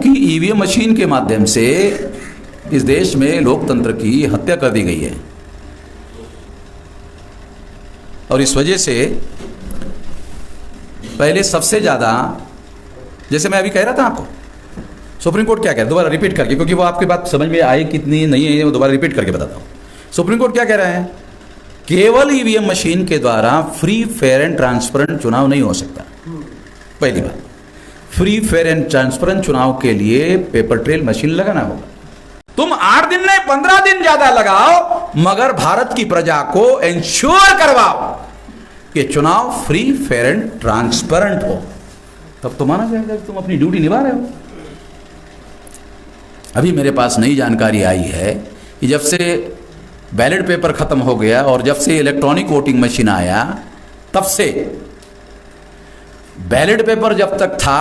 कि EVM machine के माध्यम से इस देश में लोकतंत्र की हत्या कर दी गई है और इस वजह से पहले सबसे ज़्यादा, जैसे मैं अभी कह रहा था आपको, सुप्रीम कोर्ट क्या कह रहा है, दोबारा रिपीट करके, क्योंकि वो आपकी बात समझ में आई कितनी नहीं है, वो दोबारा रिपीट करके बताता हूँ। सुप्रीम कोर्ट क्या कह रहा है, केवल ईवीएम मशीन के द्वारा फ्री, फेयर एंड ट्रांसपेरेंट चुनाव नहीं हो सकता। पहली बात, फ्री, फेयर एंड ट्रांसपेरेंट चुनाव के लिए पेपर ट्रेल मशीन लगाना होगा। तुम 8 दिन नहीं 15 दिन ज्यादा लगाओ, मगर भारत की प्रजा को इंश्योर करवाओ कि चुनाव फ्री, फेयर एंड ट्रांसपेरेंट हो, तब तो माना जाएगा कि तुम अपनी ड्यूटी निभा रहे हो। अभी मेरे पास नई जानकारी आई है कि जब से बैलेट पेपर खत्म हो गया और जब से इलेक्ट्रॉनिक वोटिंग मशीन आया, तब से बैलेट पेपर जब तक था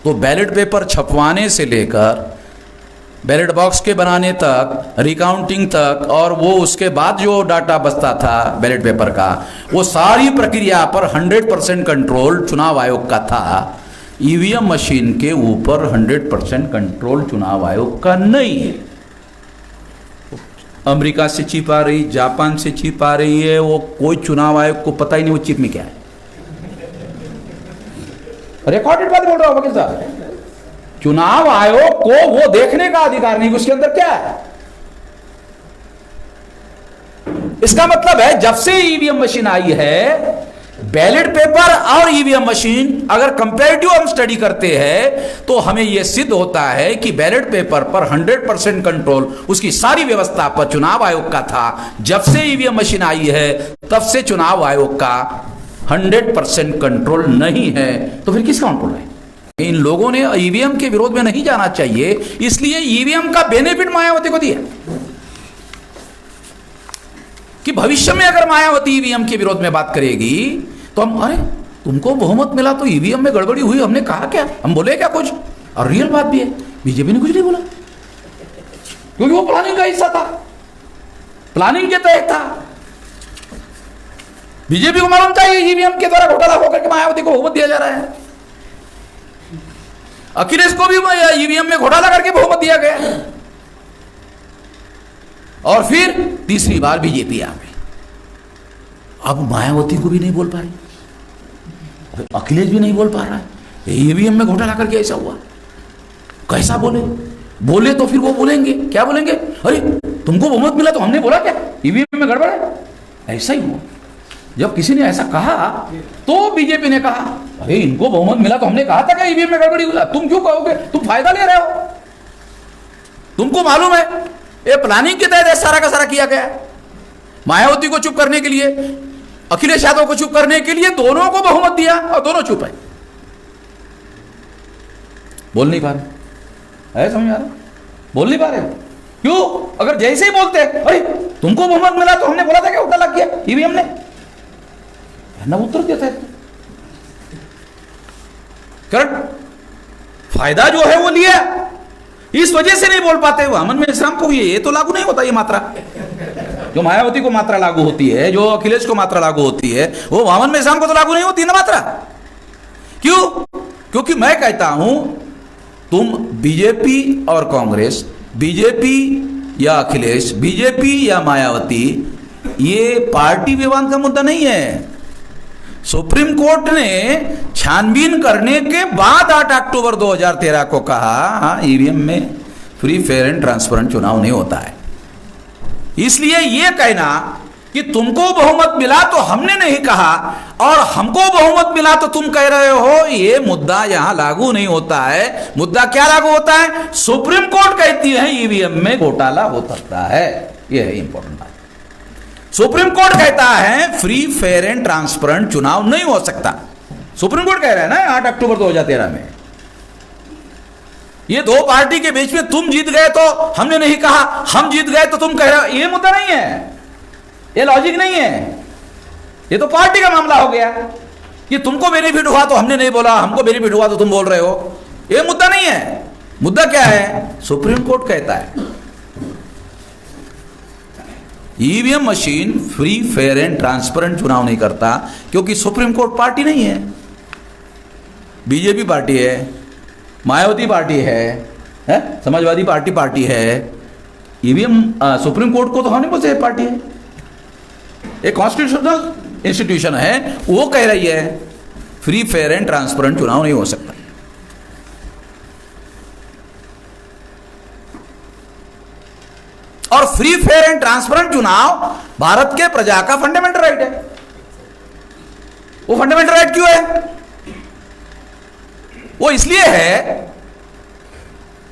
तो बैलेट पेपर छपवाने से लेकर बैलेट बॉक्स के बनाने तक, रिकाउंटिंग तक, और वो उसके बाद जो डाटा बचता था बैलेट पेपर का, वो सारी प्रक्रिया पर 100% कंट्रोल चुनाव आयोग का था। ईवीएम मशीन के ऊपर 100% कंट्रोल चुनाव आयोग का नहीं है। अमेरिका से चिप आ रही, जापान से चिप आ रही है, वो कोई चुनाव आयोग को पता ही नहीं वो चिप में क्या है। रिकॉर्डेड बात बोल रहा हूं वकील साहब, चुनाव आयोग को वो देखने का अधिकार नहीं कि उसके अंदर क्या है। इसका मतलब है जब से ईवीएम मशीन आई है, बैलेट पेपर और ईवीएम मशीन अगर कंपैरेटिव हम स्टडी करते हैं तो हमें यह सिद्ध होता है कि बैलेट पेपर पर 100% कंट्रोल उसकी सारी व्यवस्था पर चुनाव आयोग का था। जब से ईवीएम मशीन आई है तब से चुनाव आयोग का 100% कंट्रोल नहीं है। तो फिर किसका कंट्रोल है? इन लोगों ने ईवीएम के विरोध में नहीं जाना चाहिए, इसलिए ईवीएम का बेनिफिट मायावती को दिया कि भविष्य में अगर मायावती ईवीएम के विरोध में बात करेगी तो हम, अरे तुमको बहुमत मिला तो ईवीएम में गड़बड़ी हुई, हमने कहा क्या, हम बोले क्या कुछ? और रियल बात भी है, बीजेपी ने कुछ नहीं बोला क्योंकि वो प्लानिंग का हिस्सा था, प्लानिंग के तहत था। बीजेपी को मालूम था ईवीएम के द्वारा घोटाला होकर के मायावती को बहुमत दिया जा रहा है। अखिलेश को भी ईवीएम में घोटाला करके बहुमत दिया गया और फिर तीसरी बार बीजेपी आ गई। अब मायावती को भी नहीं बोल पा रही, अखिलेश भी नहीं बोल पा रहा है ईवीएम में घोटाला करके ऐसा हुआ। कैसा बोले तो फिर वो बोलेंगे क्या, बोलेंगे अरे तुमको बहुमत मिला तो हमने बोला क्या ईवीएम में गड़बड़ है। ऐसा ही हुआ, जब किसी ने ऐसा कहा तो बीजेपी ने कहा अरे इनको बहुमत मिला तो हमने कहा था क्या ईवीएम में गड़बड़ी हुई, तुम क्यों कहोगे, तुम फायदा ले रहे हो। तुमको मालूम है ये प्लानिंग के तहत सारा का सारा किया गया। मायावती को चुप करने के लिए, अखिलेश यादव को चुप करने के लिए दोनों को बहुमत दिया और दोनों चुप है, बोल नहीं पा रहे। है समझ आ रहा? बोल नहीं पा रहे क्यों? अगर जैसे ही बोलते अरे तुमको बहुमत मिला तो हमने बोला था क्या घोटाला किया ईवीएम ने, ना उत्तर देता है। करेक्ट, फायदा जो है वो लिया, इस वजह से नहीं बोल पाते। वामन मेश्राम को ये तो लागू नहीं होता, ये मात्रा जो मायावती को मात्रा लागू होती है, जो अखिलेश को मात्रा लागू होती है, वो वामन मेश्राम को तो लागू नहीं होती ना मात्रा। क्यों? क्योंकि मैं कहता हूं तुम बीजेपी और कांग्रेस, बीजेपी या अखिलेश, बीजेपी या मायावती, ये पार्टी विवाद का मुद्दा नहीं है। सुप्रीम कोर्ट ने छानबीन करने के बाद 8 अक्टूबर 2013 को कहा हाँ ईवीएम में फ्री, फेयर एंड ट्रांसपेरेंट चुनाव नहीं होता है। इसलिए यह कहना कि तुमको बहुमत मिला तो हमने नहीं कहा और हमको बहुमत मिला तो तुम कह रहे हो, यह मुद्दा यहां लागू नहीं होता है। मुद्दा क्या लागू होता है? सुप्रीम कोर्ट कहती है ईवीएम में घोटाला हो सकता है, यह है इंपॉर्टेंट बात। सुप्रीम कोर्ट कहता है फ्री, फेयर एंड ट्रांसपेरेंट चुनाव नहीं हो सकता। सुप्रीम कोर्ट कह रहा है ना 8 अक्टूबर 2013 में। ये दो पार्टी के बीच में तुम जीत गए तो हमने नहीं कहा, हम जीत गए तो तुम कह रहे हो, ये मुद्दा नहीं है, ये लॉजिक नहीं है। ये तो पार्टी का मामला हो गया कि तुमको बेनिफिट हुआ तो हमने नहीं बोला, हमको बेनिफिट हुआ तो तुम बोल रहे हो। ये मुद्दा नहीं है। मुद्दा क्या है? सुप्रीम कोर्ट कहता है EVM machine free, fair and transparent चुनाव नहीं करता, क्योंकि सुप्रीम कोर्ट पार्टी नहीं है। बीजेपी पार्टी है, मायावती पार्टी है, है, समाजवादी पार्टी है, ईवीएम सुप्रीम कोर्ट को तो होने बोलते पार्टी है, एक कॉन्स्टिट्यूशनल इंस्टीट्यूशन है, वो कह रही है फ्री फेयर एंड ट्रांसपेरेंट चुनाव नहीं हो सकता। और फ्री फेयर एंड ट्रांसपेरेंट चुनाव भारत के प्रजा का फंडामेंटल राइट है। वो फंडामेंटल राइट क्यों है? वो इसलिए है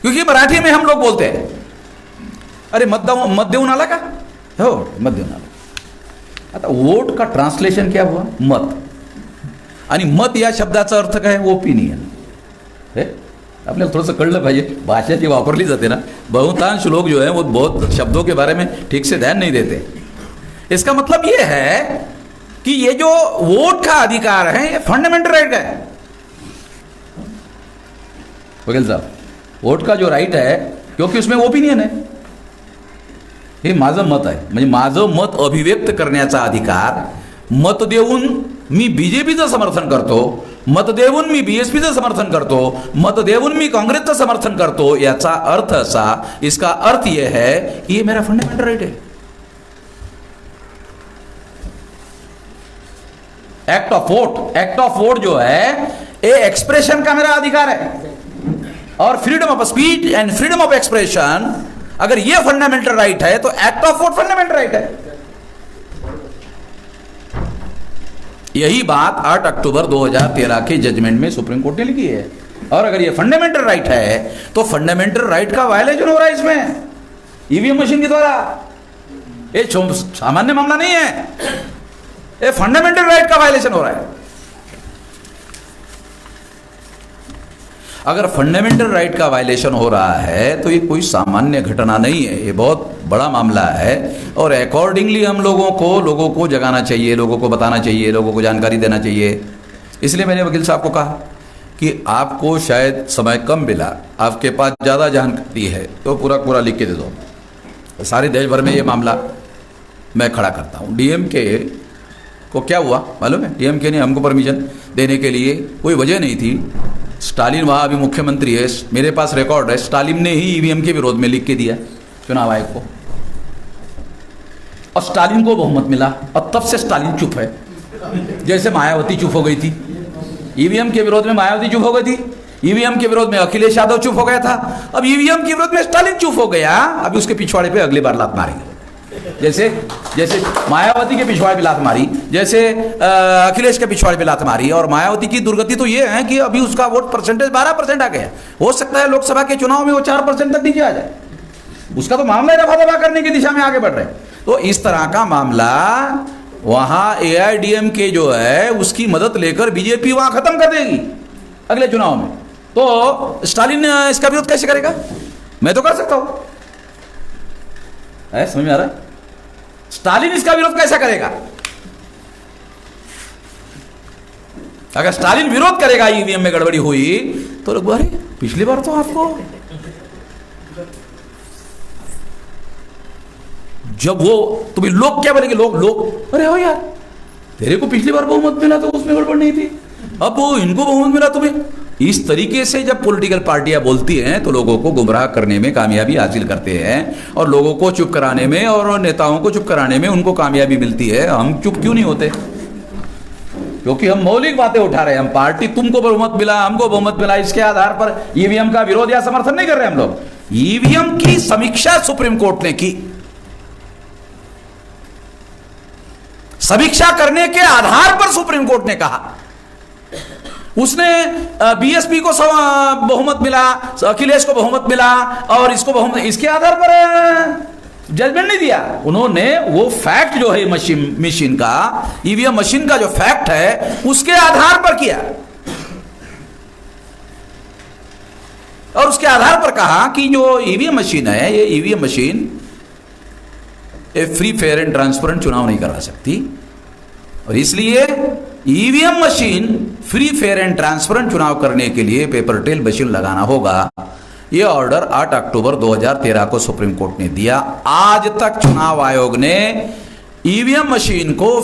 क्योंकि मराठी में हम लोग बोलते हैं, अरे मत देऊ नाला का हो, मत देऊ नाला। आता वोट का ट्रान्सलेशन क्या हुआ? मत। आणि मत या शब्दाचा अर्थ काय? ओपिनियन। हे आपल्याला थोडंसं कळलं पाहिजे, भाषा जी वापरली जाते ना, बहुतांश लोग जो है वो बहुत शब्दों के बारे में ठीक से ध्यान नहीं देते। इसका मतलब ये है कि ये जो वोट का अधिकार है ये फंडामेंटल राइट है। वकील साहब, वोट का जो राइट है क्योंकि उसमें ओपिनियन है, हे माझं मत आहे, म्हणजे माझं मत अभिव्यक्त करण्याचा अधिकार, मत देऊन मी बीजेपीचं समर्थन करतो, मत देऊन मी बीएसपीचं समर्थन करतो, मत देऊन मी काँग्रेसचं समर्थन करतो, याचा अर्थ असा, इसका अर्थ यह है कि ये मेरा फंडामेंटल राइट है। एक्ट ऑफ वोट जो है ये एक्सप्रेशन का मेरा अधिकार है, और freedom of speech and freedom of expression अगर ये फंडामेंटल राइट है तो act of vote fundamental right है। यही बात 8 अक्टूबर 2013 के जजमेंट में सुप्रीम कोर्ट ने लिखी है। और अगर ये फंडामेंटल राइट है तो फंडामेंटल राइट का वायलेशन हो रहा है इसमें, ईवीएम मशीन के द्वारा। ये सामान्य मामला नहीं है, ये फंडामेंटल राइट का वायलेशन हो रहा है। अगर फंडामेंटल राइट का वायलेशन हो रहा है तो ये कोई सामान्य घटना नहीं है, ये बहुत बड़ा मामला है। और अकॉर्डिंगली हम लोगों को जगाना चाहिए, लोगों को बताना चाहिए, लोगों को जानकारी देना चाहिए। इसलिए मैंने वकील साहब को कहा कि आपको शायद समय कम मिला, आपके पास ज़्यादा जानकारी है, तो पूरा लिख के दे दो। सारे देश भर में ये मामला मैं खड़ा करता हूँ। डीएमके को क्या हुआ मालूम है? डीएमके ने हमको परमिशन देने के लिए कोई वजह नहीं थी। स्टालिन वहाँ अभी मुख्यमंत्री है, मेरे पास रिकॉर्ड है, स्टालिन ने ही ईवीएम के विरोध में लिख के दिया चुनाव आयोग को, और स्टालिन को बहुमत मिला, और तब से स्टालिन चुप है। जैसे मायावती चुप हो गई थी, ईवीएम के विरोध में मायावती चुप हो गई थी, ईवीएम के विरोध में अखिलेश यादव चुप हो गया था, अब ईवीएम के विरोध में स्टालिन चुप हो गया। अभी उसके पिछवाड़े पे अगली बार लात मारेंगे, जैसे मायावती के पिछवाड़े पे लात मारी, जैसे अखिलेश के पिछवाड़े पे लात मारी। और मायावती की दुर्गति तो ये है कि अभी उसका वोट परसेंटेज 12% आ गया। हो सकता है लोकसभा के चुनाव में वो 4% तक नीचे आ जाए। उसका तो मामला रफा दफा करने की दिशा में आगे बढ़ रहे हैं। तो इस तरह का मामला वहां एआईडीएमके जो है उसकी मदद लेकर बीजेपी वहां खत्म कर देगी अगले चुनाव में। तो स्टालिन इसका विरोध कैसे करेगा? मैं तो कर सकता हूं, समझ में आ रहा है? स्टालिन इसका विरोध कैसा करेगा? अगर स्टालिन विरोध करेगा ईवीएम में गड़बड़ी हुई तो लोग अरे पिछली बार तो आपको, जब वो तुम्हें लोग क्या बोलेंगे, लोग अरे हो यार तेरे को पिछली बार बहुमत मिला तो उसमें गड़बड़ नहीं थी, अब वो इनको बहुमत मिला तुम्हें। इस तरीके से जब पॉलिटिकल पार्टियां बोलती हैं तो लोगों को गुमराह करने में कामयाबी हासिल करते हैं, और लोगों को चुप कराने में और नेताओं को चुप कराने में उनको कामयाबी मिलती है। हम चुप क्यों नहीं होते? क्योंकि हम मौलिक बातें उठा रहे हैं। हम पार्टी तुमको बहुमत मिला, हमको बहुमत मिला, इसके आधार पर ईवीएम का विरोध या समर्थन नहीं कर रहे हम लोग। ईवीएम की समीक्षा सुप्रीम कोर्ट ने की, समीक्षा करने के आधार पर सुप्रीम कोर्ट ने कहा, उसने बीएसपी को बहुमत मिला, अखिलेश को बहुमत मिला और इसको बहुमत, इसके आधार पर जजमेंट नहीं दिया। उन्होंने वो फैक्ट जो है मशीन का, ईवीएम मशीन का जो फैक्ट है उसके आधार पर किया, और उसके आधार पर कहा कि जो ईवीएम मशीन है, ये EVM machine free fair and transparent चुनाव नहीं करवा सकती, और इसलिए EVM machine free fair and transparent चुनाव करने के लिए पेपर ट्रेल मशीन लगाना होगा। यह ऑर्डर 8 अक्टूबर 2013 को सुप्रीम कोर्ट ने दिया। आज तक चुनाव आयोग ने ईवीएम मशीन को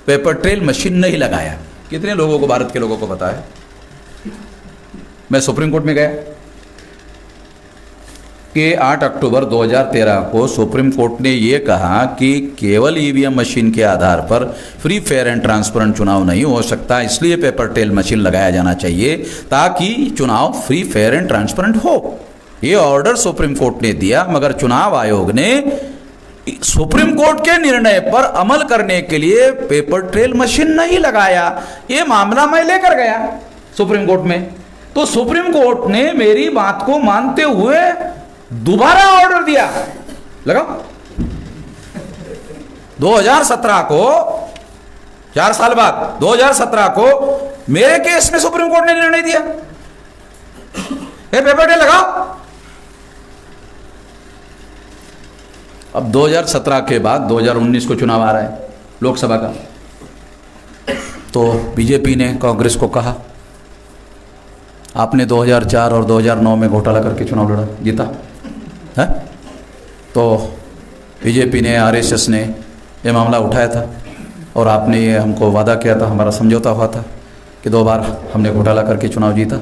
पेपर ट्रेल मशीन नहीं लगाया। कितने लोगों को, भारत के लोगों को पता है? मैं सुप्रीम कोर्ट में गया, कि 8 अक्टूबर 2013 को सुप्रीम कोर्ट ने ये कहा कि केवल ईवीएम मशीन के आधार पर फ्री फेयर एंड ट्रांसपेरेंट चुनाव नहीं हो सकता, इसलिए पेपर ट्रेल मशीन लगाया जाना चाहिए ताकि चुनाव फ्री फेयर एंड ट्रांसपेरेंट हो। ये ऑर्डर सुप्रीम कोर्ट ने दिया, मगर चुनाव आयोग ने सुप्रीम कोर्ट के निर्णय पर अमल करने के लिए पेपर ट्रेल मशीन नहीं लगाया। ये मामला मैं लेकर गया सुप्रीम कोर्ट में, तो सुप्रीम कोर्ट ने मेरी बात को मानते हुए दोबारा ऑर्डर दिया। लगाओ 2017 को, 4 साल बाद 2017 को मेरे केस में सुप्रीम कोर्ट ने निर्णय दिया, पेपर ट्रेल लगाओ। अब 2017 के बाद 2019 को चुनाव आ रहा है लोकसभा का, तो बीजेपी ने कांग्रेस को कहा आपने 2004 और 2009 में घोटाला करके चुनाव लड़ा, जीता है, तो बीजेपी ने, आरएसएस ने ये मामला उठाया था और आपने ये हमको वादा किया था, हमारा समझौता हुआ था कि 2 बार हमने घोटाला करके चुनाव जीता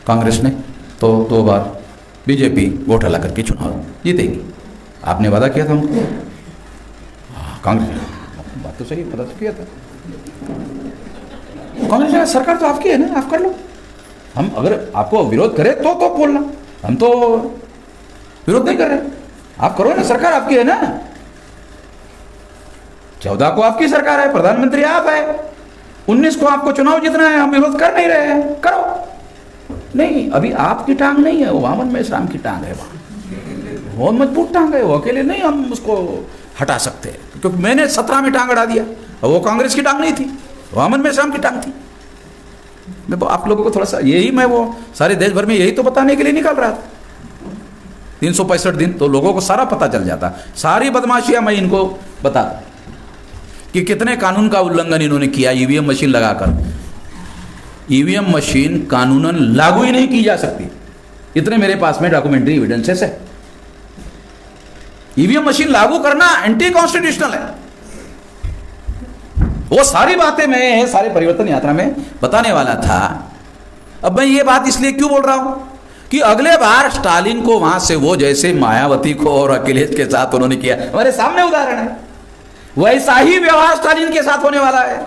कांग्रेस ने, तो 2 बार बीजेपी घोटाला करके चुनाव जीतेगी। आपने वादा किया था हमको, कांग्रेस, बात तो सही, वादा तो किया था कांग्रेस ने। सरकार तो आपकी है ना, आप कर लो, हम अगर आपको विरोध करें तो बोलना, हम तो विरोध नहीं कर रहे, आप करो ना, सरकार आपकी है ना, 14 को आपकी सरकार है, प्रधानमंत्री आप है, 19 को आपको चुनाव जीतना है, हम विरोध कर नहीं रहे हैं, करो। नहीं, अभी आपकी टांग नहीं है, वो वामन मेश्राम की टांग है, वहां बहुत मजबूत टांग है, वो अकेले नहीं हम उसको हटा सकते, क्योंकि मैंने 17 में टांग अड़ा दिया, वो कांग्रेस की टांग नहीं थी, वामन मेश्राम की टांग थी। मैं आप लोगों को थोड़ा सा यही, मैं वो सारे देश भर में यही तो बताने के लिए निकल रहा था, 365 दिन तो लोगों को सारा पता चल जाता, सारी बदमाशियां मैं इनको बताता कि कितने कानून का उल्लंघन इन्होंने किया ईवीएम मशीन लगाकर। ईवीएम मशीन कानूनन लागू ही नहीं की जा सकती, इतने मेरे पास में डॉक्यूमेंट्री एविडेंसेस है। ईवीएम मशीन लागू करना एंटी कॉन्स्टिट्यूशनल है। वो सारी बातें मैं सारे परिवर्तन यात्रा में बताने वाला था। अब मैं ये बात इसलिए क्यों बोल रहा हूं कि अगले बार स्टालिन को वहां से वो जैसे मायावती को और अखिलेश के साथ उन्होंने किया, हमारे सामने उदाहरण है, वैसा ही व्यवहार स्टालिन के साथ होने वाला है।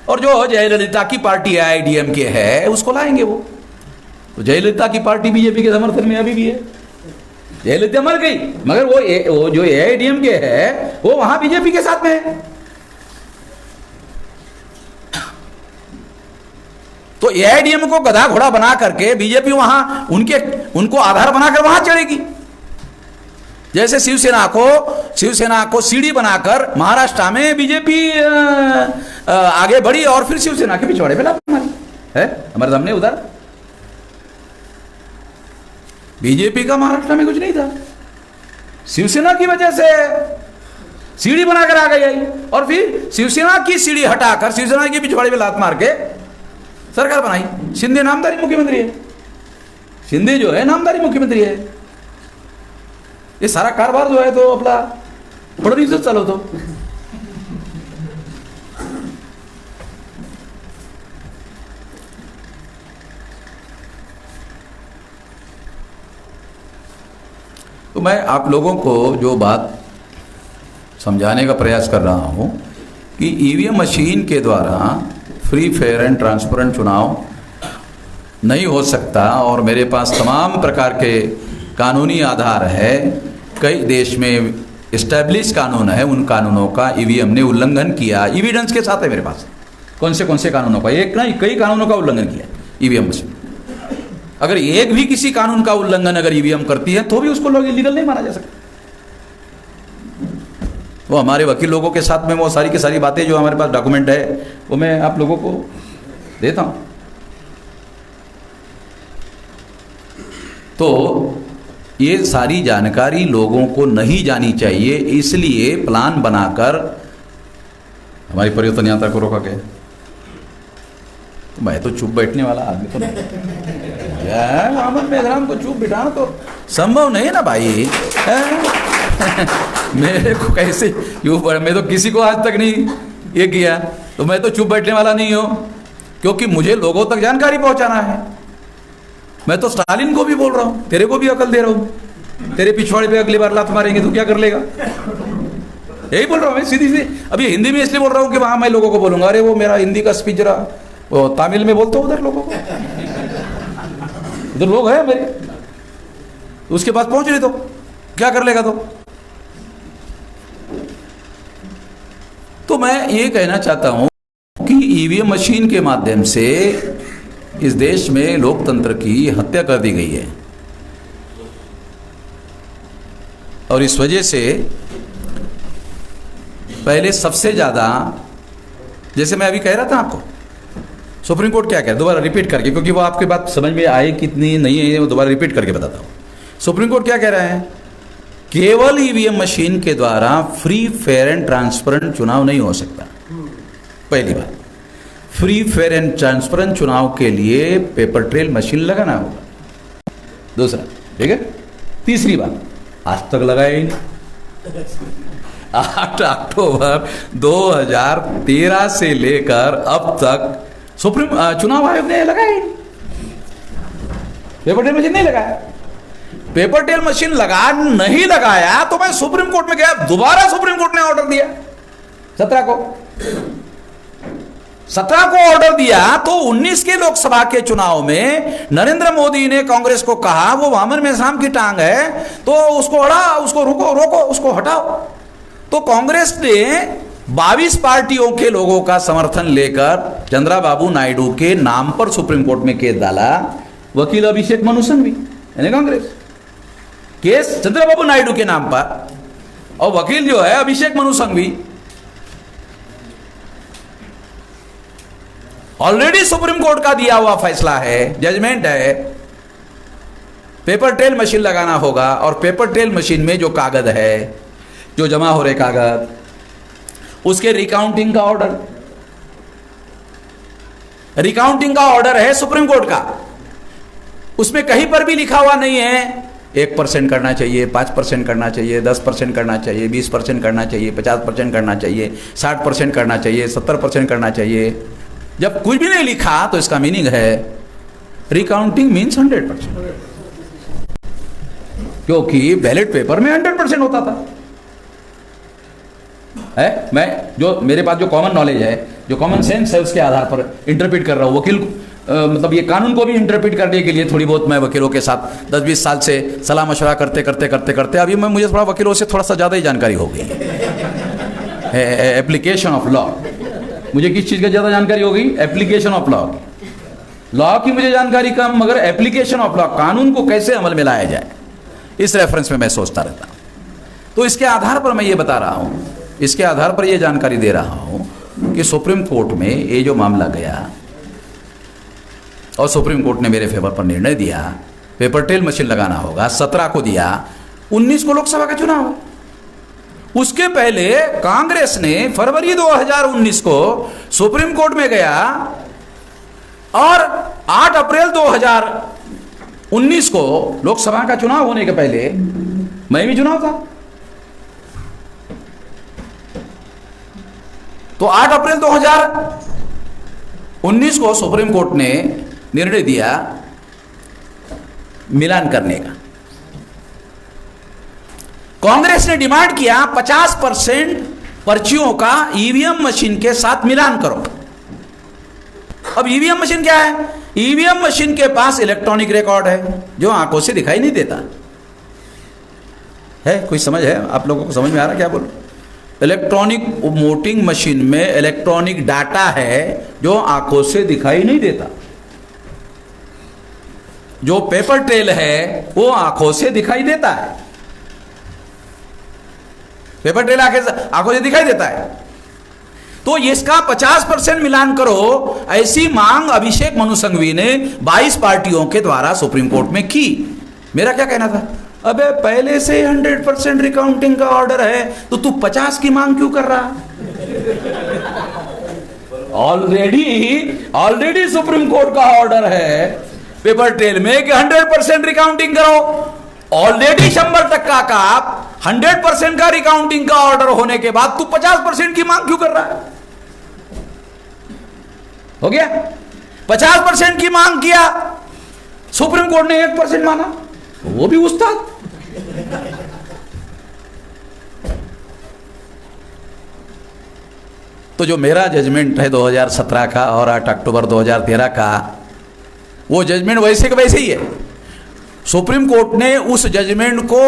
और जो जयललिता की पार्टी AIADMK है उसको लाएंगे वो, तो जयललिता की पार्टी बीजेपी के समर्थन में अभी भी है, जयललिता मर गई मगर वो जो AIADMK है वो वहां बीजेपी के साथ में है। तो AIADMK को गधा घोड़ा बना करके बीजेपी वहां उनको आधार बनाकर वहां चढ़ेगी, जैसे शिवसेना को सीढ़ी बनाकर महाराष्ट्र में बीजेपी आगे बढ़ी और फिर शिवसेना के पिछवाड़े पे लात मारी है। हमारे सामने उधर बीजेपी का महाराष्ट्र में कुछ नहीं था, शिवसेना की वजह से सीढ़ी बनाकर आ गई और फिर शिवसेना की सीढ़ी हटाकर शिवसेना के पिछवाड़े पे लात मार के सरकार बनाई। शिंदे नामदारी मुख्यमंत्री है, शिंदे जो है नामदारी मुख्यमंत्री है। ये सारा कारोबार जो है तो अपना फडणवीस से चालवतो। तो मैं आप लोगों को जो बात समझाने का प्रयास कर रहा हूं कि ईवीएम मशीन के द्वारा फ्री फेयर एंड ट्रांसपेरेंट चुनाव नहीं हो सकता, और मेरे पास तमाम प्रकार के कानूनी आधार है, कई देश में इस्टेब्लिश कानून है, उन कानूनों का ईवीएम ने उल्लंघन किया, एविडेंस के साथ है मेरे पास कौन से कानूनों का, एक नहीं कई कानूनों का उल्लंघन किया ईवीएम मशीन। अगर एक भी किसी कानून का उल्लंघन अगर ईवीएम करती है तो भी उसको लोग इलीगल नहीं माना जा सकता। वो हमारे वकील लोगों के साथ में वो सारी की सारी बातें जो हमारे पास डॉक्यूमेंट है वो मैं आप लोगों को देता हूं। तो ये सारी जानकारी लोगों को नहीं जानी चाहिए, इसलिए प्लान बनाकर हमारी परिवर्तन यात्रा को रोका गया। तो मैं तो चुप बैठने वाला आदमी तो नहीं, वामन मेश्राम को चुप बिठाना तो संभव नहीं ना भाई। मेरे को कैसे क्यों, मैं तो किसी को आज तक नहीं ये किया, तो मैं तो चुप बैठने वाला नहीं हूं, क्योंकि मुझे लोगों तक जानकारी पहुंचाना है। मैं तो स्टालिन को भी बोल रहा हूं, तेरे को भी अकल दे रहा हूं तेरे पिछवाड़े पे अगली बार लात मारेंगे तो क्या कर लेगा? यही बोल रहा हूँ मैं सीधी सी। अभी हिंदी में इसलिए बोल रहा हूँ कि वहां मैं लोगों को बोलूंगा, अरे वो मेरा हिंदी का स्पीच रहा, वो तमिल में बोलता हूँ उधर लोगों को, उधर लोग हैं मेरे, उसके पास पहुंच रहे तो क्या कर लेगा? तो मैं ये कहना चाहता हूं कि ईवीएम मशीन के माध्यम से इस देश में लोकतंत्र की हत्या कर दी गई है, और इस वजह से पहले सबसे ज्यादा, जैसे मैं अभी कह रहा था आपको, सुप्रीम कोर्ट क्या कह रहा है, दोबारा रिपीट करके, क्योंकि वो आपकी बात समझ में आए कितनी नहीं है, वो दोबारा रिपीट करके बताता हूं। सुप्रीम कोर्ट क्या कह रहा है? केवल ईवीएम मशीन के द्वारा फ्री, फेयर एंड ट्रांसपेरेंट चुनाव नहीं हो सकता। पहली बात, फ्री, फेयर एंड ट्रांसपेरेंट चुनाव के लिए पेपर ट्रेल मशीन लगाना होगा। दूसरा, ठीक है। तीसरी बात, आज तक लगाया ही नहीं। 8 अक्टूबर 2013 से लेकर अब तक सुप्रीम चुनाव आयोग ने लगाया ही नहीं, पेपर ट्रेल मशीन नहीं लगाया। पेपर टेल मशीन नहीं लगाया तो मैं सुप्रीम कोर्ट में गया, दोबारा सुप्रीम कोर्ट ने ऑर्डर दिया 17 को ऑर्डर दिया। तो 19 के लोकसभा के चुनाव में नरेंद्र मोदी ने कांग्रेस को कहा वो वामन मेश्राम की टांग है, तो उसको उसको रोको, उसको हटाओ। तो कांग्रेस ने 22 पार्टियों के लोगों का समर्थन लेकर चंद्रबाबू नायडू के नाम पर सुप्रीम कोर्ट में केस डाला। वकील अभिषेक मनु सिंघवी यानी कांग्रेस, केस चंद्रबाबू नायडू के नाम पर, और वकील जो है Abhishek Manu Singhvi. Already supreme court का दिया हुआ फैसला है, जजमेंट है, पेपर ट्रेल मशीन लगाना होगा। और पेपर ट्रेल मशीन में जो कागज है, जो जमा हो रहे कागज, उसके रिकाउंटिंग का ऑर्डर है सुप्रीम कोर्ट का। उसमें कहीं पर भी लिखा हुआ नहीं है 1% करना चाहिए, 5% करना चाहिए, 10% करना चाहिए, 20% करना चाहिए, 50% करना चाहिए, 60% करना चाहिए, 70% करना चाहिए। जब कुछ भी नहीं लिखा तो इसका मीनिंग है रिकाउंटिंग मीन्स 100%, क्योंकि बैलेट पेपर में 100% होता था। है, मैं जो मेरे पास जो कॉमन नॉलेज है, जो कॉमन सेंस है, उसके आधार पर इंटरप्रेट कर रहा हूँ। वकील मतलब ये कानून को भी इंटरप्रेट करने के लिए थोड़ी बहुत मैं वकीलों के साथ 10-20 साल से सलाह मशवरा करते अभी मुझे थोड़ा वकीलों से थोड़ा सा ज़्यादा ही जानकारी हो गई है। एप्लीकेशन ऑफ लॉ, मुझे किस चीज़ का ज़्यादा जानकारी हो गई? एप्लीकेशन ऑफ लॉ की मुझे जानकारी कम, मगर एप्लीकेशन ऑफ लॉ, कानून को कैसे अमल में लाया जाए, इस रेफरेंस में मैं सोचता रहता हूँ। तो इसके आधार पर मैं ये बता रहा हूँ, इसके आधार पर ये जानकारी दे रहा हूँ कि सुप्रीम कोर्ट में ये जो मामला गया और सुप्रीम कोर्ट ने मेरे फेवर पर निर्णय दिया, पेपर ट्रेल मशीन लगाना होगा, 17 को दिया, 19 को लोकसभा का चुनाव। उसके पहले कांग्रेस ने फरवरी 2019 को सुप्रीम कोर्ट में गया और 8 अप्रैल 2019 को लोकसभा का चुनाव होने के पहले मैं भी चुनाव था, तो 8 अप्रैल 2019 को सुप्रीम कोर्ट ने निर्णय दिया मिलान करने का। कांग्रेस ने डिमांड किया 50% पर्चियों का ईवीएम मशीन के साथ मिलान करो। अब ईवीएम मशीन क्या है? ईवीएम मशीन के पास इलेक्ट्रॉनिक रिकॉर्ड है जो आंखों से दिखाई नहीं देता है। कोई समझ है? आप लोगों को समझ में आ रहा क्या बोल? इलेक्ट्रॉनिक वोटिंग मशीन में इलेक्ट्रॉनिक डाटा है जो आंखों से दिखाई नहीं देता। जो पेपर ट्रेल है वो आंखों से दिखाई देता है। पेपर ट्रेल आंखों से दिखाई देता है। तो इसका 50% मिलान करो, ऐसी मांग अभिषेक मनु सिंघवी ने 22 पार्टियों के द्वारा सुप्रीम कोर्ट में की। मेरा क्या कहना था, अबे पहले से 100% रिकाउंटिंग का ऑर्डर है तो तू 50 की मांग क्यों कर रहा? ऑलरेडी सुप्रीम कोर्ट का ऑर्डर है पेपर ट्रेल में कि 100% रिकाउंटिंग करो। ऑलरेडी 100% का 100% का रिकाउंटिंग का ऑर्डर होने के बाद तू 50% की मांग क्यों कर रहा है? हो गया 50% की मांग किया, सुप्रीम कोर्ट ने 1% माना, वो भी उस्ताद। तो जो मेरा जजमेंट है 2017 का और 8 अक्टूबर 2013 का, वो जजमेंट वैसे के वैसे ही है। सुप्रीम कोर्ट ने उस जजमेंट को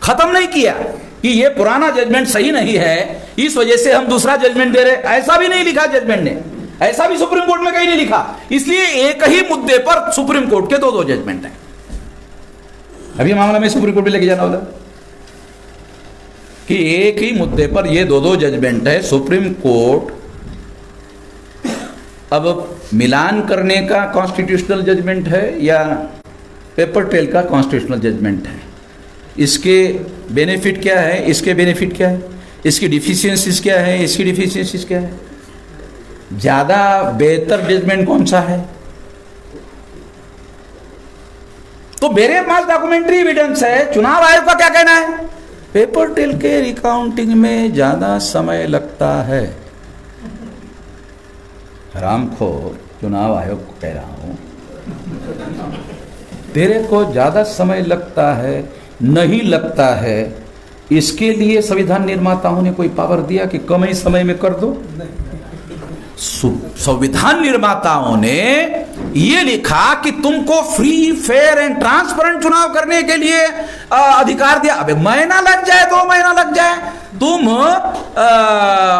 खत्म नहीं किया कि ये पुराना जजमेंट सही नहीं है, इस वजह से हम दूसरा जजमेंट दे रहे, ऐसा भी नहीं लिखा जजमेंट ने, ऐसा भी सुप्रीम कोर्ट में कहीं नहीं लिखा। इसलिए एक ही मुद्दे पर सुप्रीम कोर्ट के दो जजमेंट हैं। अभी मामला में सुप्रीम कोर्ट में लेके जाना होगा कि एक ही मुद्दे पर ये दो जजमेंट है। सुप्रीम कोर्ट अब मिलान करने का कॉन्स्टिट्यूशनल जजमेंट है या पेपर ट्रेल का कॉन्स्टिट्यूशनल जजमेंट है, इसके बेनिफिट क्या है, इसके बेनिफिट क्या है, इसकी डिफिशियंसीज क्या है, इसकी डिफिशियंसीज क्या है, ज्यादा बेहतर जजमेंट कौन सा है। तो मेरे पास डॉक्यूमेंट्री एविडेंस है। चुनाव आयोग का क्या कहना है, पेपर ट्रेल के रिकाउंटिंग में ज्यादा समय लगता है। हरामखोर, चुनाव आयोग को कह रहा हूं, तेरे को ज्यादा समय लगता है, नहीं लगता है, इसके लिए संविधान निर्माताओं ने कोई पावर दिया कि कम ही समय में कर दो। संविधान निर्माताओं ने ये लिखा कि तुमको फ्री, फेयर एंड ट्रांसपेरेंट चुनाव करने के लिए अधिकार दिया। अबे महीना लग जाए, 2 महीना लग जाए, तुम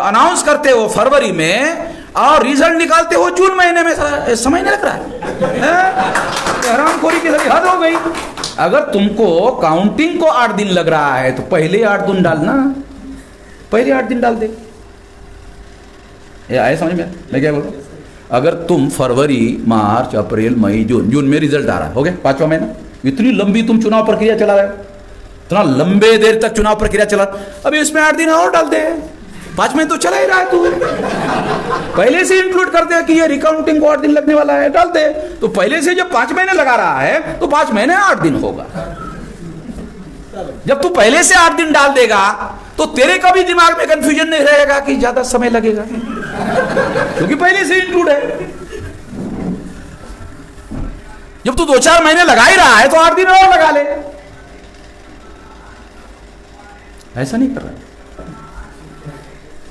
अनाउंस करते हो फरवरी में और रिजल्ट निकालते हो जून महीने में, समय नहीं लग रहा है। हरामखोरी की हद हो गई। अगर तुमको काउंटिंग को 8 दिन लग रहा है तो पहले 8 दिन डालना, पहले 8 दिन डाल दे। ये आए समझ में मैं क्या बोल रहा हूं? अगर तुम फरवरी, मार्च, अप्रैल, मई, जून में रिजल्ट आ रहा है, हो गया 5वां महीना, इतनी लंबी तुम चुनाव प्रक्रिया चला रहे हो, इतना लंबे देर तक चुनाव प्रक्रिया चला, अभी इसमें 8 दिन और डाल दे। 5 महीने तो चला ही रहा है, तू पहले से इंक्लूड कर दे कि ये रिकाउंटिंग को 8 दिन लगने वाला है, डाल दे। तो पहले से जब 5 महीने लगा रहा है तो 5 महीने 8 दिन होगा। जब तू पहले से 8 दिन डाल देगा तो तेरे का भी दिमाग में कंफ्यूजन नहीं रहेगा कि ज्यादा समय लगेगा, क्योंकि पहले से इंक्लूड है। जब तू 2-4 महीने लगा ही रहा है तो 8 दिन और लगा ले। ऐसा नहीं कर रहा।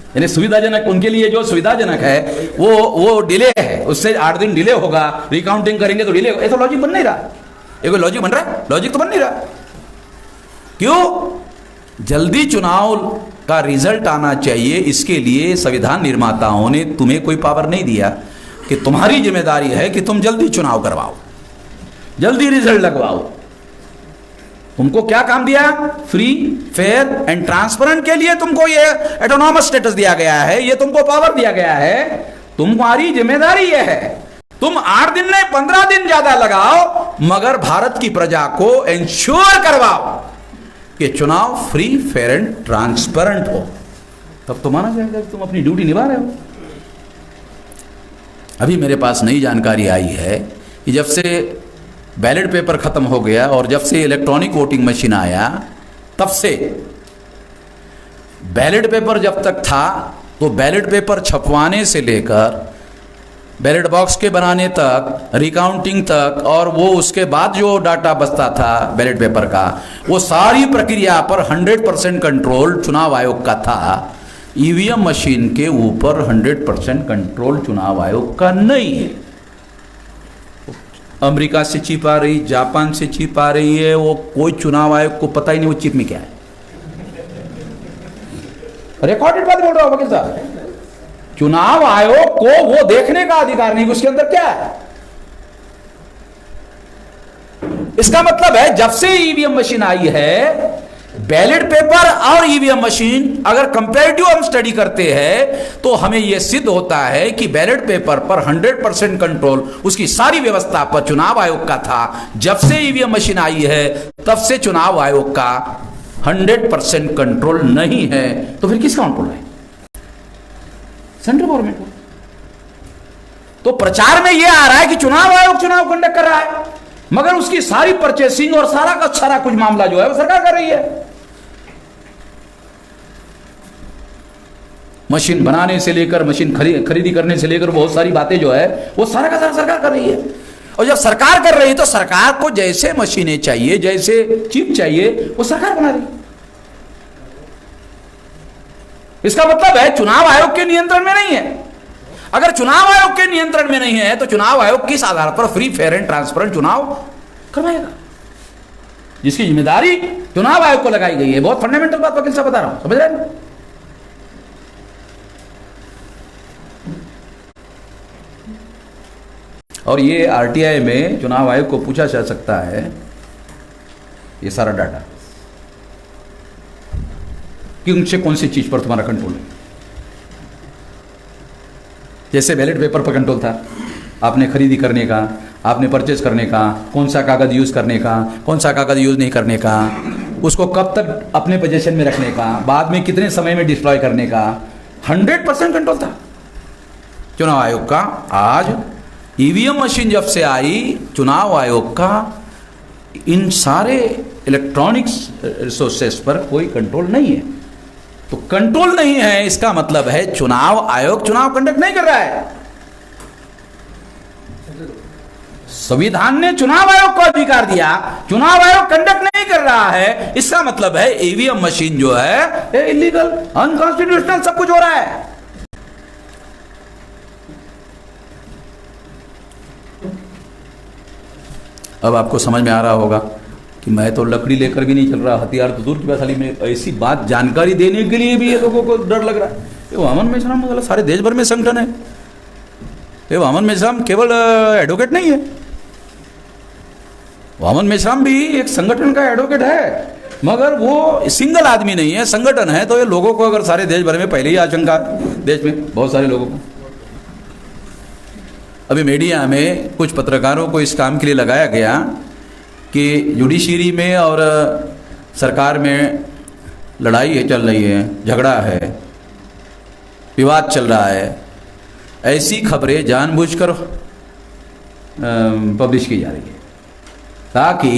यानी सुविधाजनक, उनके लिए जो सुविधाजनक है वो डिले है, उससे 8 दिन डिले होगा, रिकाउंटिंग करेंगे तो डिले होगा। ये तो लॉजिक बन नहीं रहा। ये कोई लॉजिक बन रहा है? लॉजिक तो बन नहीं रहा। क्यों? जल्दी चुनाव का रिजल्ट आना चाहिए, इसके लिए संविधान निर्माताओं ने तुम्हें कोई पावर नहीं दिया कि तुम्हारी जिम्मेदारी है कि तुम जल्दी चुनाव करवाओ, जल्दी रिजल्ट लगवाओ। तुमको क्या काम दिया? फ्री, फेयर एंड ट्रांसपेरेंट के लिए तुमको ये ऑटोनॉमस स्टेटस दिया गया है, ये तुमको पावर दिया गया है। तुम्हारी जिम्मेदारी ये है, तुम 8 दिन नहीं 15 दिन ज्यादा लगाओ, मगर भारत की प्रजा को इंश्योर करवाओ कि चुनाव फ्री, फेयर एंड ट्रांसपेरेंट हो। तब तो माना जाएगा कि तुम अपनी ड्यूटी निभा रहे हो। अभी मेरे पास नई जानकारी आई है कि जब से बैलेट पेपर खत्म हो गया और जब से इलेक्ट्रॉनिक वोटिंग मशीन आया, तब से बैलेट पेपर जब तक था तो बैलेट पेपर छपवाने से लेकर बैलेट बॉक्स के बनाने तक, रिकाउंटिंग तक, और वो उसके बाद जो डाटा बचता था बैलेट पेपर का, वो सारी प्रक्रिया पर 100% कंट्रोल चुनाव आयोग का था। ईवीएम मशीन के ऊपर 100% कंट्रोल चुनाव आयोग का नहीं है। अमेरिका से चिप आ रही, जापान से चिप आ रही है, वो कोई चुनाव आयोग को पता ही नहीं वो चिप में क्या है। रिकॉर्डेड बात बोल रहा हूं वकील साहब। चुनाव आयोग को वो देखने का अधिकार नहीं उसके अंदर क्या है। इसका मतलब है जब से ईवीएम मशीन आई है, बैलेट पेपर और ईवीएम मशीन अगर कंपैरेटिव हम स्टडी करते हैं तो हमें यह सिद्ध होता है कि बैलेट पेपर पर 100% कंट्रोल उसकी सारी व्यवस्था पर चुनाव आयोग का था। जब से ईवीएम मशीन आई है तब से चुनाव आयोग का 100% कंट्रोल नहीं है। तो फिर किसका कंट्रोल है? Central government. तो प्रचार में यह आ रहा है कि चुनाव आयोग चुनाव कंडक्ट कर रहा है, मगर उसकी सारी परचेसिंग और सारा का सारा कुछ मामला जो है वो सरकार कर रही है। मशीन बनाने से लेकर, मशीन खरीदी करने से लेकर बहुत सारी बातें जो है वो सारा का सारा सरकार कर रही है। और जब सरकार कर रही है तो सरकार को जैसे मशीनें चाहिए, जैसे चिप चाहिए, वो सरकार बना रही है। इसका मतलब है चुनाव आयोग के नियंत्रण में नहीं है। अगर चुनाव आयोग के नियंत्रण में नहीं है तो चुनाव आयोग किस आधार पर फ्री, फेयर एंड ट्रांसपेरेंट चुनाव करवाएगा, जिसकी जिम्मेदारी चुनाव आयोग को लगाई गई है। बहुत फंडामेंटल बात वकील साहब बता रहा हूं, समझ रहे हैं? और ये आरटीआई में चुनाव आयोग को पूछा जा सकता है ये सारा डाटा कि उनसे कौन सी चीज पर तुम्हारा कंट्रोल है। जैसे बैलेट पेपर पर कंट्रोल था, आपने खरीदी करने का, आपने परचेज करने का, कौन सा कागज यूज करने का, कौन सा कागज यूज नहीं करने का, उसको कब तक अपने पोजीशन में रखने का, बाद में कितने समय में डिप्लॉय करने का, 100% कंट्रोल था चुनाव आयोग का। आज ईवीएम मशीन जब से आई, चुनाव आयोग का इन सारे इलेक्ट्रॉनिक्स रिसोर्सेस पर कोई कंट्रोल नहीं है। तो कंट्रोल नहीं है, इसका मतलब है चुनाव आयोग चुनाव कंडक्ट नहीं कर रहा है। संविधान ने चुनाव आयोग को अधिकार दिया, चुनाव आयोग कंडक्ट नहीं कर रहा है, इसका मतलब है ईवीएम मशीन जो है इलीगल, अनकॉन्स्टिट्यूशनल सब कुछ हो रहा है। अब आपको समझ में आ रहा होगा कि मैं तो लकड़ी लेकर भी नहीं चल रहा, हथियार तो दूर की बात, खाली मैं ऐसी बात जानकारी देने के लिए भी ये लोगों को डर लग रहा है। ये वामन मेश्राम मतलब सारे देश भर में संगठन है। ये वामन मेश्राम केवल एडवोकेट नहीं है, वामन मेश्राम भी एक संगठन का एडवोकेट है, मगर वो सिंगल आदमी नहीं है, संगठन है। तो ये लोगों को अगर सारे देश भर में पहले ही आशंका, देश में बहुत सारे लोगों को, अभी मीडिया में कुछ पत्रकारों को इस काम के लिए लगाया गया कि जुडिशरी में और सरकार में लड़ाई है, चल रही है, झगड़ा है, विवाद चल रहा है, ऐसी खबरें जानबूझकर पब्लिश की जा रही है ताकि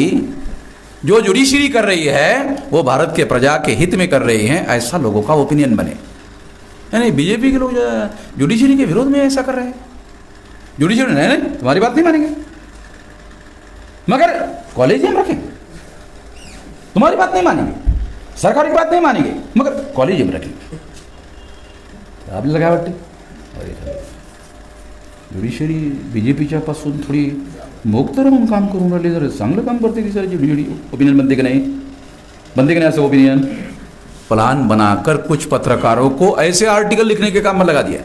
जो जुडिशरी कर रही है वो भारत के प्रजा के हित में कर रही है, ऐसा लोगों का ओपिनियन बने। नहीं, बीजेपी के लोग जुडिशरी के विरोध में ऐसा कर रहे हैं। जुडिशरी नहीं, तुम्हारी बात नहीं मानेंगे, मगर कॉलेजियम रखें, तुम्हारी बात नहीं मानेंगे, सरकार की बात नहीं मानेंगे, मगर कॉलेजियम रखेंगे। आप लगा वाटते जुडिशरी बीजेपीच्या पासून थोडी मुक्त राहून काम करून राहिली, जर चांगलं काम करते की सर जुडिशरी। ओपिनियन बनते की नहीं, बनते की नहीं ऐसे ओपिनियन? प्लान बनाकर कुछ पत्रकारों को ऐसे आर्टिकल लिखने के काम में लगा दिया।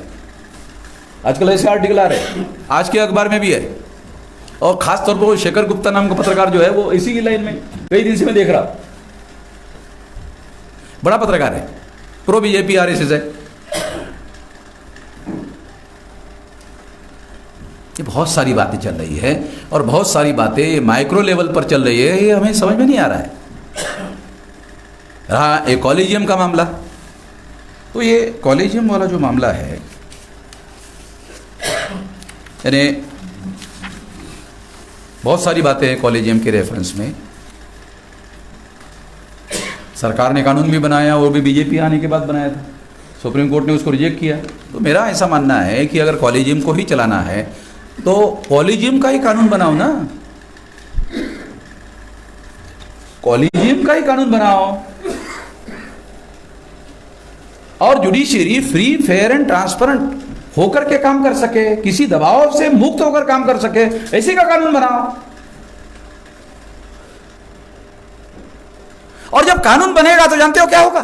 आजकल ऐसे आर्टिकल आ रहे हैं, आज के अखबार में भी है, और खास तौर पर शेखर गुप्ता नाम का पत्रकार जो है वो इसी की लाइन में कई दिन से मैं देख रहा हूं। बड़ा पत्रकार है, प्रो बीजेपी आरएसएस है। ये बहुत सारी बातें चल रही है और बहुत सारी बातें माइक्रो लेवल पर चल रही है, ये हमें समझ में नहीं आ रहा है। रहा एक कॉलेजियम का मामला, तो ये कॉलेजियम वाला जो मामला है, यानी बहुत सारी बातें हैं कॉलेजियम के रेफरेंस में। सरकार ने कानून भी बनाया, वो भी बीजेपी आने के बाद बनाया था, सुप्रीम कोर्ट ने उसको रिजेक्ट किया। तो मेरा ऐसा मानना है कि अगर कॉलेजियम को ही चलाना है तो कॉलेजियम का ही कानून बनाओ ना, कॉलेजियम का ही कानून बनाओ, और judiciary free, fair and transparent होकर के काम कर सके, किसी दबाव से मुक्त होकर काम कर सके, ऐसे का कानून बनाओ। और जब कानून बनेगा तो जानते हो क्या होगा?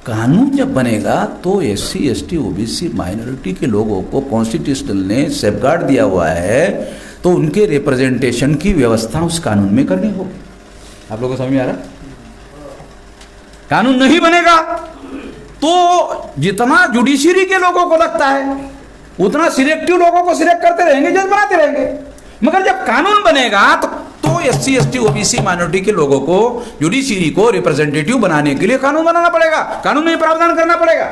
कानून जब बनेगा तो एससी, एसटी, ओबीसी, माइनॉरिटी के लोगों को कॉन्स्टिट्यूशनल ने सेफगार्ड दिया हुआ है, तो उनके रिप्रेजेंटेशन की व्यवस्था उस कानून में करनी होगी। आप लोगों को समझ में आ रहा? कानून नहीं बनेगा तो जितना जुडिशरी के लोगों को लगता है उतना सिलेक्टिव लोगों को सिलेक्ट करते रहेंगे, जज बनाते रहेंगे। मगर जब कानून बनेगा तो एससी, एसटी, ओबीसी, माइनॉरिटी के लोगों को, जुडिशरी को रिप्रेजेंटेटिव बनाने के लिए कानून बनाना पड़ेगा, कानून में प्रावधान करना पड़ेगा।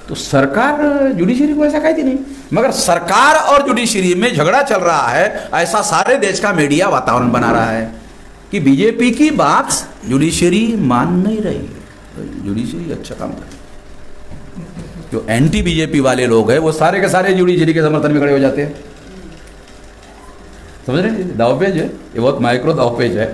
तो सरकार जुडिशरी को ऐसा कहती नहीं, मगर सरकार और जुडिशरी में झगड़ा चल रहा है, ऐसा सारे देश का मीडिया वातावरण बना रहा है कि बीजेपी की बात जुडिशरी मान नहीं रही है। जुडिशरी अच्छा काम कर, जो एंटी बीजेपी वाले लोग हैं वो सारे के सारे जुडिशरी के समर्थन में खड़े हो जाते हैं। समझ रहे हैं, दावपेच है ये, बहुत माइक्रो दावपेच है,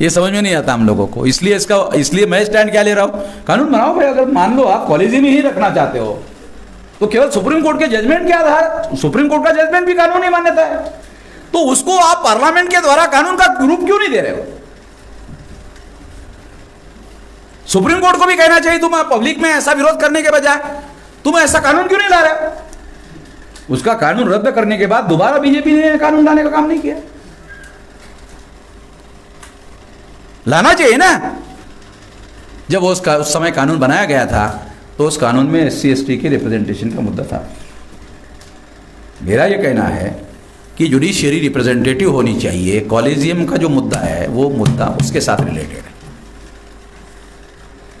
ये समझ में नहीं आता हम लोगों को। इसलिए मैं स्टैंड क्या ले रहा हूं, कानून बनाओ भाई। अगर मान लो आप कॉलेज में ही रखना चाहते हो तो केवल सुप्रीम कोर्ट के जजमेंट के आधार, सुप्रीम कोर्ट का जजमेंट भी कानूनी मान्यता है, तो उसको आप पार्लियामेंट के द्वारा कानून का रूप क्यों नहीं दे रहे हो? सुप्रीम कोर्ट को भी कहना चाहिए तुम पब्लिक में ऐसा विरोध करने के बजाय तुम ऐसा कानून क्यों नहीं ला रहे हो? उसका कानून रद्द करने के बाद दोबारा बीजेपी ने कानून लाने का काम नहीं किया। लाना चाहिए ना। जब उस समय कानून बनाया गया था तो उस कानून में SC ST के रिप्रेजेंटेशन का मुद्दा था। मेरा यह कहना है कि जुडिशियरी रिप्रेजेंटेटिव होनी चाहिए। कॉलेजियम का जो मुद्दा है वो मुद्दा उसके साथ रिलेटेड है,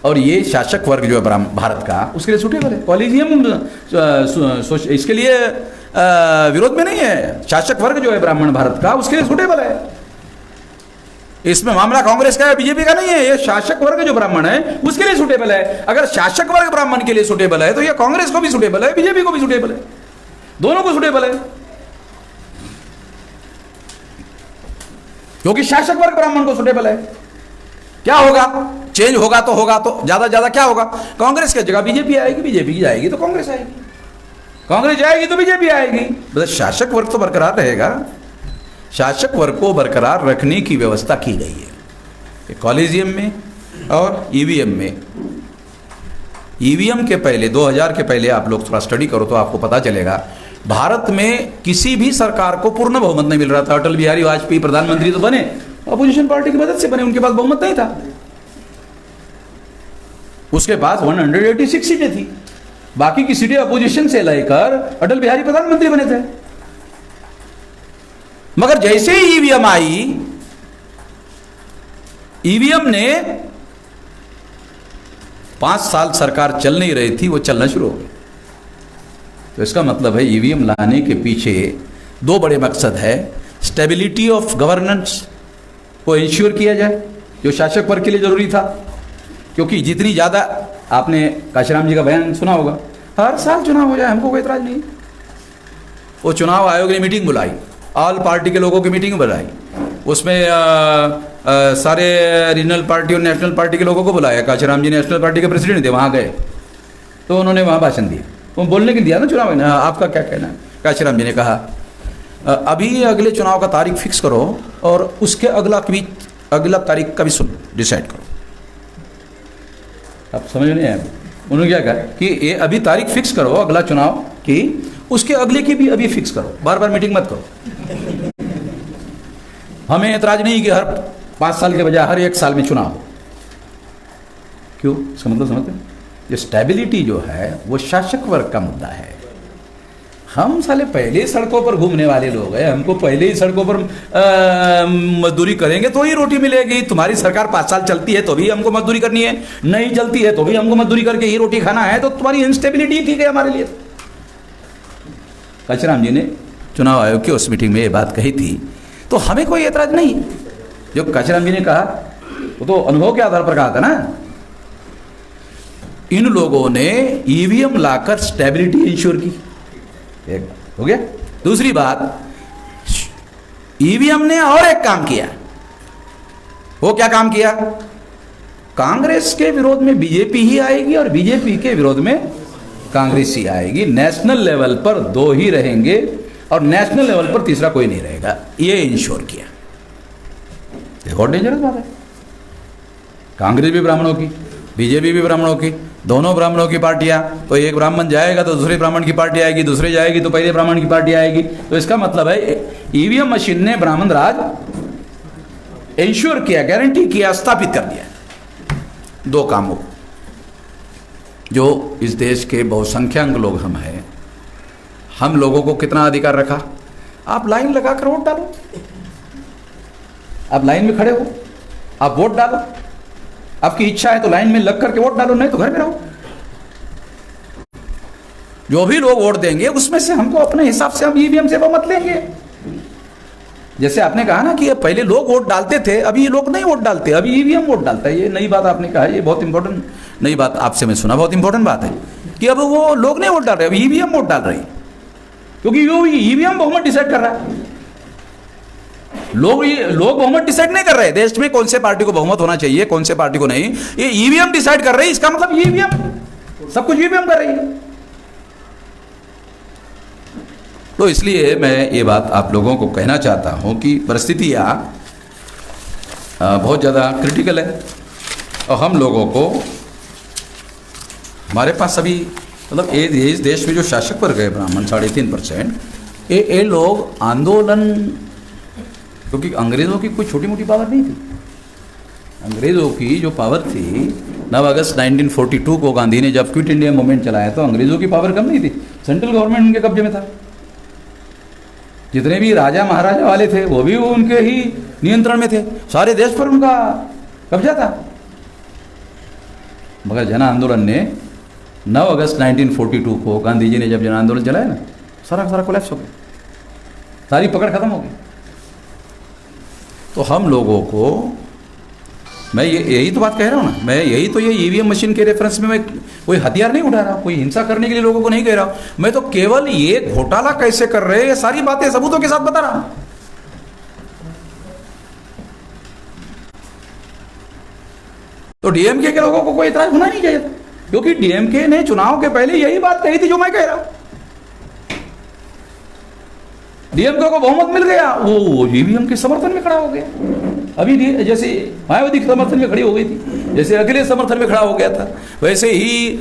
और ये शासक वर्ग जो है भारत का उसके लिए सूटेबल है। कॉलेजियम इसके लिए विरोध में नहीं है। शासक वर्ग जो है ब्राह्मण भारत का उसके लिए सूटेबल है। इसमें मामला कांग्रेस का है, बीजेपी का नहीं है। ये शासक वर्ग जो ब्राह्मण है उसके लिए सूटेबल है। अगर शासक वर्ग ब्राह्मण के लिए सूटेबल है तो ये कांग्रेस को भी सूटेबल है, बीजेपी को भी सूटेबल है, दोनों को सूटेबल है। क्योंकि शासक वर्ग ब्राह्मण को सूटेबल है। क्या होगा, चेंज होगा तो ज्यादा क्या होगा, कांग्रेस की जगह बीजेपी आएगी, बीजेपी की जाएगी तो कांग्रेस आएगी, कांग्रेस जाएगी तो बीजेपी आएगी। बस शासक वर्ग तो बरकरार रहेगा। शासक वर्ग को बरकरार रखने की व्यवस्था की गई है कॉलेजियम में और ईवीएम में। ईवीएम के पहले 2000 के पहले आप लोग थोड़ा स्टडी करो तो आपको पता चलेगा भारत में किसी भी सरकार को पूर्ण बहुमत नहीं मिल रहा था। अटल बिहारी वाजपेयी प्रधानमंत्री तो बने, अपोजिशन पार्टी की मदद से बने, उनके पास बहुमत नहीं था। उसके पास 186 सीटें थी, बाकी की सीटें अपोजिशन से लेकर अटल बिहारी प्रधानमंत्री बने थे। मगर जैसे ही ईवीएम आई, ईवीएम ने 5 साल सरकार चल नहीं रही थी, वो चलना शुरू हो गई। तो इसका मतलब है ईवीएम लाने के पीछे 2 बड़े मकसद है। स्टेबिलिटी ऑफ गवर्नेंस को इंश्योर किया जाए, जो शासक वर्ग के लिए जरूरी था। क्योंकि जितनी ज्यादा, आपने काशीराम जी का बयान सुना होगा, हर साल चुनाव हो जाए हमको कोई एतराज नहीं। वो चुनाव आयोग ने मीटिंग बुलाई, ऑल पार्टी के लोगों की मीटिंग बुलाई, उसमें सारे रीजनल पार्टी और नेशनल पार्टी के लोगों को बुलाया। काशीराम जी नेशनल पार्टी के प्रेसिडेंट थे, वहाँ गए तो उन्होंने वहाँ भाषण दिया, वो बोलने के दिया ना चुनाव में, आपका क्या कहना है। काशीराम जी ने कहा अभी अगले चुनाव का तारीख फिक्स करो और उसके अगला तारीख का भी सुन डिसाइड करो। आप समझ नहीं आया, उन्होंने क्या कहा कि ये अभी तारीख फिक्स करो अगला चुनाव की, उसके अगले की भी अभी फिक्स करो, बार बार मीटिंग मत करो। हमें एतराज नहीं कि हर 5 साल के बजाय हर 1 साल में चुनाव हो। क्यों, इसका मतलब समझते हैं? ये स्टेबिलिटी जो है वो शासक वर्ग का मुद्दा है। हम साले पहले ही सड़कों पर घूमने वाले लोग हैं, हमको पहले ही सड़कों पर मजदूरी करेंगे तो ही रोटी मिलेगी। तुम्हारी सरकार 5 साल चलती है तो भी हमको मजदूरी करनी है, नहीं चलती है तो भी हमको मजदूरी करके ही रोटी खाना है, तो तुम्हारी इंस्टेबिलिटी ठीक है हमारे लिए। काशीराम जी ने चुनाव आयोग की उस मीटिंग में ये बात कही थी, तो हमें कोई एतराज नहीं। जो काशीराम जी ने कहा वो तो अनुभव के आधार पर कहा था ना। इन लोगों ने ईवीएम लाकर स्टेबिलिटी इंश्योर की, एक हो गया। दूसरी बात, ईवीएम ने और एक काम किया। वो क्या काम किया? कांग्रेस के विरोध में बीजेपी ही आएगी और बीजेपी के विरोध में कांग्रेस ही आएगी। नेशनल लेवल पर 2 ही रहेंगे और नेशनल लेवल पर तीसरा कोई नहीं रहेगा, ये इंश्योर किया। देखो डेंजरस बात है। कांग्रेस भी ब्राह्मणों की, बीजेपी भी ब्राह्मणों की, दोनों ब्राह्मणों की पार्टियां। तो एक ब्राह्मण जाएगा तो दूसरे ब्राह्मण की पार्टी आएगी, दूसरे जाएगी तो पहले ब्राह्मण की पार्टी आएगी। तो इसका मतलब है ईवीएम मशीन ने ब्राह्मण राज इंश्योर किया, गारंटी किया, स्थापित कर दिया। 2 कामों जो इस देश के बहुसंख्यक लोग हम हैं, हम लोगों को कितना अधिकार रखा? आप लाइन लगाकर वोट डालो, आप लाइन में खड़े हो, आप वोट डालो। आपकी इच्छा है तो लाइन में लग करके वोट डालो, नहीं तो घर में रहो। जो भी लोग वोट देंगे उसमें से हमको अपने हिसाब से हम ईवीएम से बहुमत लेंगे। जैसे आपने कहा ना कि ये पहले लोग वोट डालते थे, अभी ये लोग नहीं वोट डालते, अभी ईवीएम वोट डालता है। ये नई बात आपने कहा है, ये बहुत इंपॉर्टेंट नई बात आपसे मैं सुना, बहुत इंपॉर्टेंट बात है कि अब वो लोग नहीं वोट डाल रहे, अभी ईवीएम वोट डाल रही है, क्योंकि वो ईवीएम बहुमत डिसाइड कर रहा है। लोग बहुमत डिसाइड नहीं कर रहे देश में कौन से पार्टी को बहुमत होना चाहिए, कौन से पार्टी को नहीं, ये ईवीएम डिसाइड कर रही है। इसका मतलब ईवीएम सब कुछ ईवीएम कर रही है। तो इसलिए मैं ये बात आप लोगों को कहना चाहता हूं कि परिस्थितियां बहुत ज़्यादा क्रिटिकल है और हम लोगों को, हमारे पास अभी मतलब इस देश में जो शासक वर्ग है ब्राह्मण 3.5%, ये लोग आंदोलन, क्योंकि अंग्रेज़ों की कोई छोटी मोटी पावर नहीं थी। अंग्रेज़ों की जो पावर थी 9 अगस्त 1942 को गांधी ने जब क्विट इंडिया मूवमेंट चलाया तो अंग्रेज़ों की पावर कम नहीं थी, सेंट्रल गवर्नमेंट उनके कब्जे में था। जितने भी राजा महाराजा वाले थे वो भी उनके ही नियंत्रण में थे, सारे देश पर उनका कब्जा था। मगर जन आंदोलन ने 9 अगस्त 1942 को गांधी जी ने जब जन आंदोलन चलाया ना, सारा कोलैप्स हो गया, सारी पकड़ खत्म हो गई। तो हम लोगों को, मैं यही तो बात कह रहा हूँ ना, मैं यही तो ये ईवीएम मशीन के रेफरेंस में मैं कोई हथियार नहीं उठा रहा हूँ, कोई हिंसा करने के लिए लोगों को नहीं कह रहा हूँ, मैं तो केवल ये घोटाला कैसे कर रहे हैं ये सारी बातें सबूतों के साथ बता रहा हूँ। तो डीएमके के लोगों को कोई इतराज होना नहीं चाहिए था, क्योंकि डीएमके ने चुनाव के पहले यही बात कही थी जो मैं कह रहा हूं। डीएमके को बहुमत मिल गया, वो ईवीएम के समर्थन में खड़ा हो गया। अभी जैसे मायावती के समर्थन में खड़ी हो गई थी, जैसे अखिलेश समर्थन में खड़ा हो गया था, वैसे ही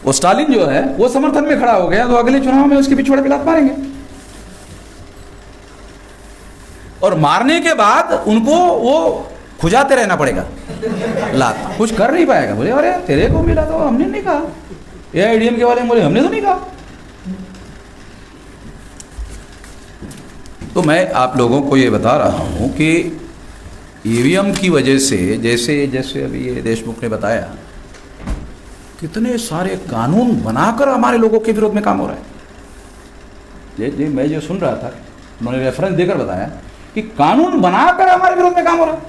वो स्टालिन जो है वो समर्थन में खड़ा हो गया, तो अगले चुनाव में उसके पिछवाड़े पे लात मारेंगे। और मारने के बाद उनको वो खुजाते रहना पड़ेगा लात, कुछ कर नहीं पाएगा। बोले अरे तेरे को मिला तो हमने नहीं कहा, एआईडीएम के वाले बोले हमने तो नहीं कहा। तो मैं आप लोगों को ये बता रहा हूँ कि ईवीएम की वजह से, जैसे अभी ये देशमुख ने बताया, कितने सारे कानून बनाकर हमारे लोगों के विरोध में काम हो रहा है। मैं जो सुन रहा था, उन्होंने रेफरेंस देकर बताया कि कानून बनाकर हमारे विरोध में काम हो रहा है,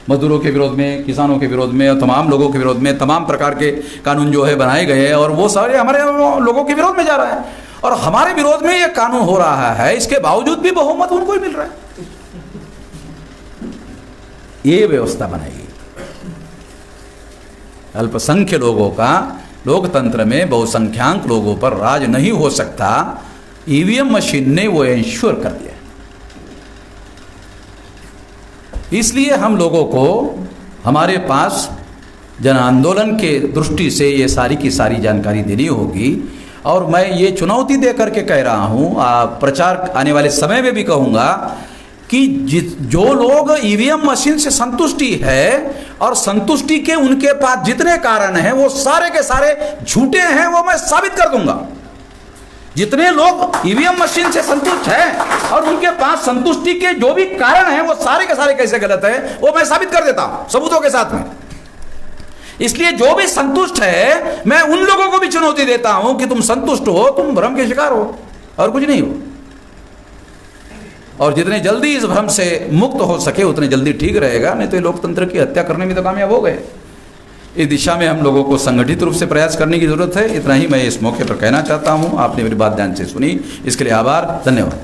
मजदूरों के विरोध में, किसानों के विरोध में और तमाम लोगों के विरोध में तमाम प्रकार के कानून जो है बनाए गए हैं, और वो सारे हमारे लोगों के विरोध में जा रहा है। और हमारे विरोध में ये कानून हो रहा है, इसके बावजूद भी बहुमत उनको ही मिल रहा है। ये व्यवस्था बनाई, अल्पसंख्य लोगों का लोकतंत्र में बहुसंख्याक लोगों पर राज नहीं हो सकता, ईवीएम मशीन ने वो इंश्योर कर दिया। इसलिए हम लोगों को हमारे पास जन आंदोलन के दृष्टि से ये सारी की सारी जानकारी देनी होगी। और मैं ये चुनौती दे करके कह रहा हूँ, प्रचार आने वाले समय में भी कहूँगा कि जो लोग ईवीएम मशीन से संतुष्टि है और संतुष्टि के उनके पास जितने कारण हैं वो सारे के सारे झूठे हैं, वो मैं साबित कर दूंगा। जितने लोग ईवीएम मशीन से संतुष्ट हैं और उनके पास संतुष्टि के जो भी कारण हैं वो सारे के सारे कैसे गलत है, वो मैं साबित कर देता हूं सबूतों के साथ में। इसलिए जो भी संतुष्ट है, मैं उन लोगों को भी चुनौती देता हूं कि तुम संतुष्ट हो, तुम भ्रम के शिकार हो और कुछ नहीं हो। और जितने जल्दी इस भ्रम से मुक्त हो सके उतने जल्दी ठीक रहेगा, नहीं तो ये लोकतंत्र की हत्या करने में तो कामयाब हो गए। इस दिशा में हम लोगों को संगठित रूप से प्रयास करने की जरूरत है। इतना ही मैं इस मौके पर कहना चाहता हूं। आपने मेरी बात ध्यान से सुनी, इसके लिए आभार, धन्यवाद।